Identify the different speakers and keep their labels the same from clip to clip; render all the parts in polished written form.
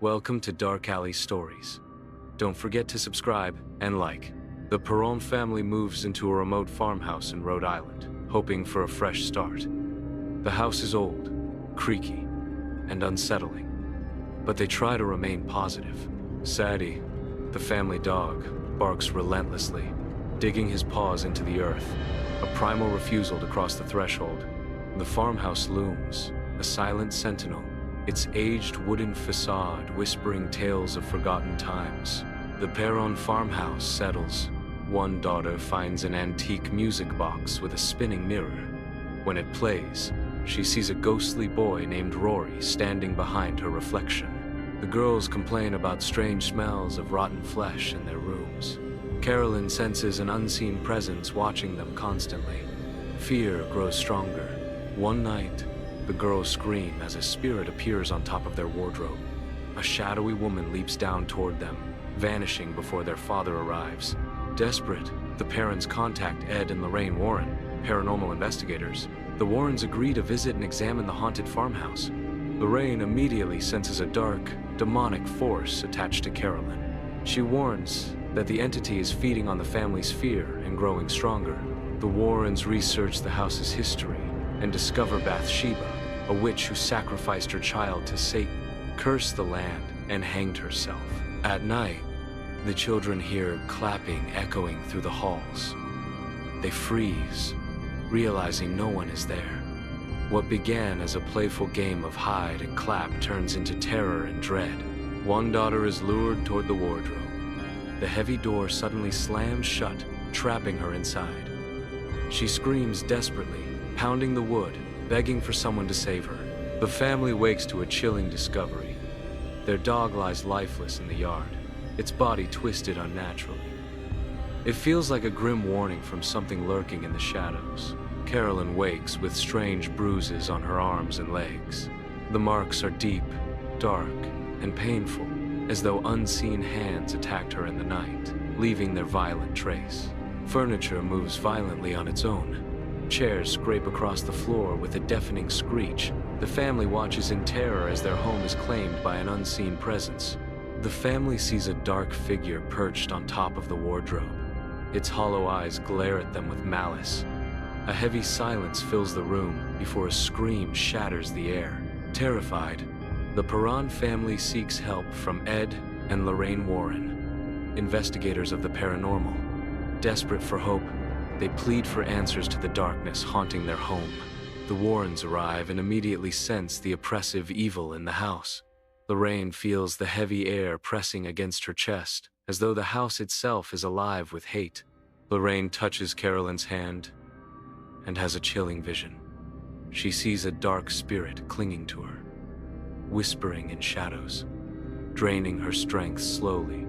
Speaker 1: Welcome to Dark Alley Stories. Don't forget to subscribe and like. The Perron family moves into a remote farmhouse in Rhode Island, hoping for a fresh start. The house is old, creaky, and unsettling, but they try to remain positive. Sadie, the family dog, barks relentlessly, digging his paws into the earth, a primal refusal to cross the threshold. The farmhouse looms, a silent sentinel, its aged wooden facade whispering tales of forgotten times. The Perron farmhouse settles. One daughter finds an antique music box with a spinning mirror. When it plays, she sees a ghostly boy named Rory standing behind her reflection. The girls complain about strange smells of rotten flesh in their rooms. Carolyn senses an unseen presence watching them constantly. Fear grows stronger. One night, the girls scream as a spirit appears on top of their wardrobe. A shadowy woman leaps down toward them, vanishing before their father arrives. Desperate, the parents contact Ed and Lorraine Warren, paranormal investigators. The Warrens agree to visit and examine the haunted farmhouse. Lorraine immediately senses a dark, demonic force attached to Carolyn. She warns that the entity is feeding on the family's fear and growing stronger. The Warrens research the house's history and discover Bathsheba, a witch who sacrificed her child to Satan, cursed the land, and hanged herself. At night, the children hear clapping echoing through the halls. They freeze, realizing no one is there. What began as a playful game of hide and clap turns into terror and dread. One daughter is lured toward the wardrobe. The heavy door suddenly slams shut, trapping her inside. She screams desperately, pounding the wood, begging for someone to save her. The family wakes to a chilling discovery. Their dog lies lifeless in the yard, its body twisted unnaturally. It feels like a grim warning from something lurking in the shadows. Carolyn wakes with strange bruises on her arms and legs. The marks are deep, dark, and painful, as though unseen hands attacked her in the night, leaving their violent trace. Furniture moves violently on its own. Chairs scrape across the floor with a deafening screech. The family watches in terror as their home is claimed by an unseen presence. The family sees a dark figure perched on top of the wardrobe. Its hollow eyes glare at them with malice. A heavy silence fills the room before a scream shatters the air. Terrified, the Perron family seeks help from Ed and Lorraine Warren, investigators of the paranormal. Desperate for hope, they plead for answers to the darkness haunting their home. The Warrens arrive and immediately sense the oppressive evil in the house. Lorraine feels the heavy air pressing against her chest, as though the house itself is alive with hate. Lorraine touches Carolyn's hand and has a chilling vision. She sees a dark spirit clinging to her, whispering in shadows, draining her strength slowly,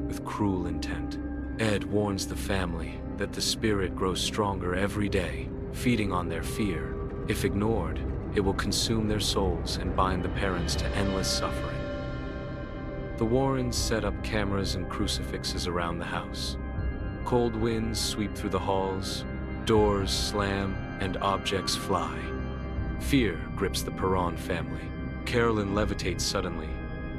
Speaker 1: with cruel intent. Ed warns the family that the spirit grows stronger every day, feeding on their fear. If ignored, it will consume their souls and bind the parents to endless suffering. The Warrens set up cameras and crucifixes around the house. Cold winds sweep through the halls, doors slam, and objects fly. Fear grips the Perron family. Carolyn levitates suddenly,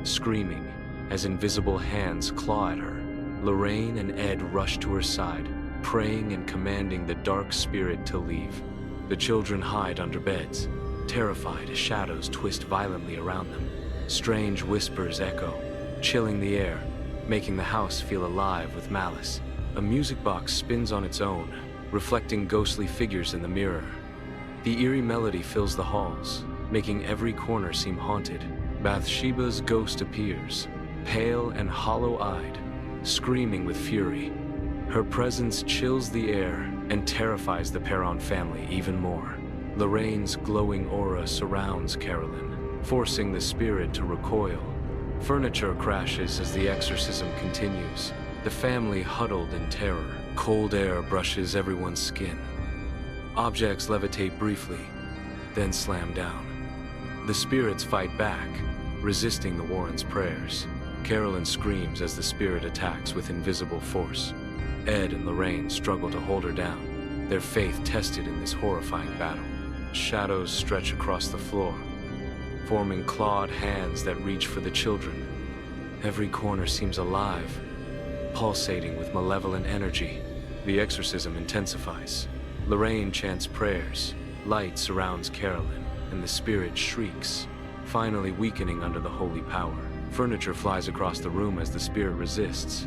Speaker 1: screaming as invisible hands claw at her. Lorraine and Ed rush to her side, praying and commanding the dark spirit to leave. The children hide under beds, terrified as shadows twist violently around them. Strange whispers echo, chilling the air, making the house feel alive with malice. A music box spins on its own, reflecting ghostly figures in the mirror. The eerie melody fills the halls, making every corner seem haunted. Bathsheba's ghost appears, pale and hollow-eyed, screaming with fury. Her presence chills the air and terrifies the Perron family even more. Lorraine's glowing aura surrounds Carolyn, forcing the spirit to recoil. Furniture crashes as the exorcism continues, the family huddled in terror. Cold air brushes everyone's skin. Objects levitate briefly, then slam down. The spirits fight back, resisting the Warrens' prayers. Carolyn screams as the spirit attacks with invisible force. Ed and Lorraine struggle to hold her down, their faith tested in this horrifying battle. Shadows stretch across the floor, forming clawed hands that reach for the children. Every corner seems alive, pulsating with malevolent energy. The exorcism intensifies. Lorraine chants prayers, light surrounds Carolyn, and the spirit shrieks, finally weakening under the holy power. Furniture flies across the room as the spirit resists.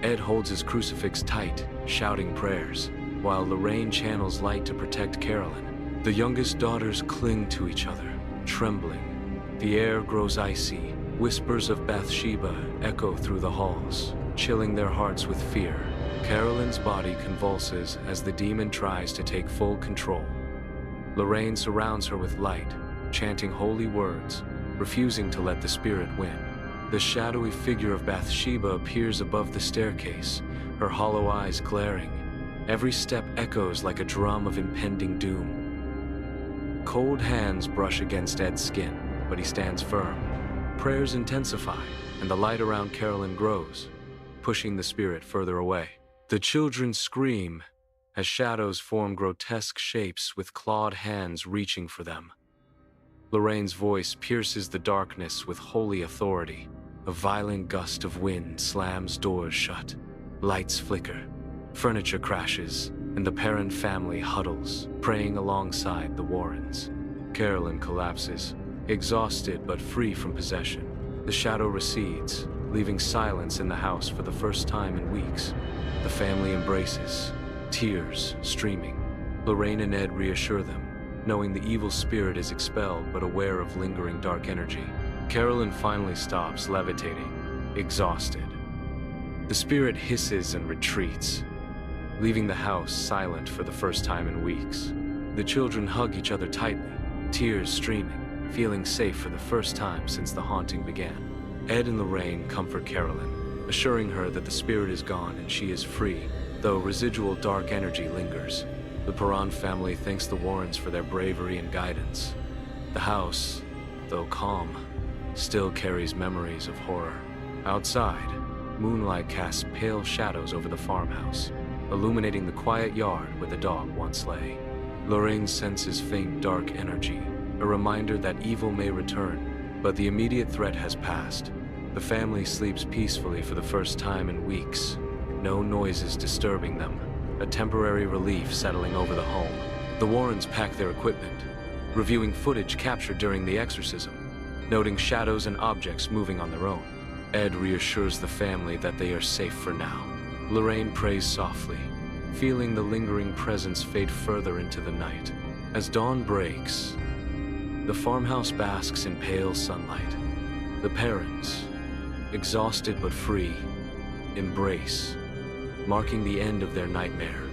Speaker 1: Ed holds his crucifix tight, shouting prayers, while Lorraine channels light to protect Carolyn. The youngest daughters cling to each other, trembling. The air grows icy. Whispers of Bathsheba echo through the halls, chilling their hearts with fear. Carolyn's body convulses as the demon tries to take full control. Lorraine surrounds her with light, chanting holy words, refusing to let the spirit win. The shadowy figure of Bathsheba appears above the staircase, her hollow eyes glaring. Every step echoes like a drum of impending doom. Cold hands brush against Ed's skin, but he stands firm. Prayers intensify, and the light around Carolyn grows, pushing the spirit further away. The children scream as shadows form grotesque shapes with clawed hands reaching for them. Lorraine's voice pierces the darkness with holy authority. A violent gust of wind slams doors shut. Lights flicker, furniture crashes, and the Perron family huddles, praying alongside the Warrens. Carolyn collapses, exhausted but free from possession. The shadow recedes, leaving silence in the house for the first time in weeks. The family embraces, tears streaming. Lorraine and Ed reassure them, knowing the evil spirit is expelled but aware of lingering dark energy. Carolyn finally stops levitating, exhausted. The spirit hisses and retreats, leaving the house silent for the first time in weeks. The children hug each other tightly, tears streaming, feeling safe for the first time since the haunting began. Ed and Lorraine comfort Carolyn, assuring her that the spirit is gone and she is free, though residual dark energy lingers. The Perron family thanks the Warrens for their bravery and guidance. The house, though calm, still carries memories of horror. Outside, moonlight casts pale shadows over the farmhouse, illuminating the quiet yard where the dog once lay. Lorraine senses faint dark energy, a reminder that evil may return, but the immediate threat has passed. The family sleeps peacefully for the first time in weeks, no noises disturbing them, a temporary relief settling over the home. The Warrens pack their equipment, reviewing footage captured during the exorcism, noting shadows and objects moving on their own. Ed reassures the family that they are safe for now. Lorraine prays softly, feeling the lingering presence fade further into the night. As dawn breaks, the farmhouse basks in pale sunlight. The Perrons, exhausted but free, embrace, marking the end of their nightmare.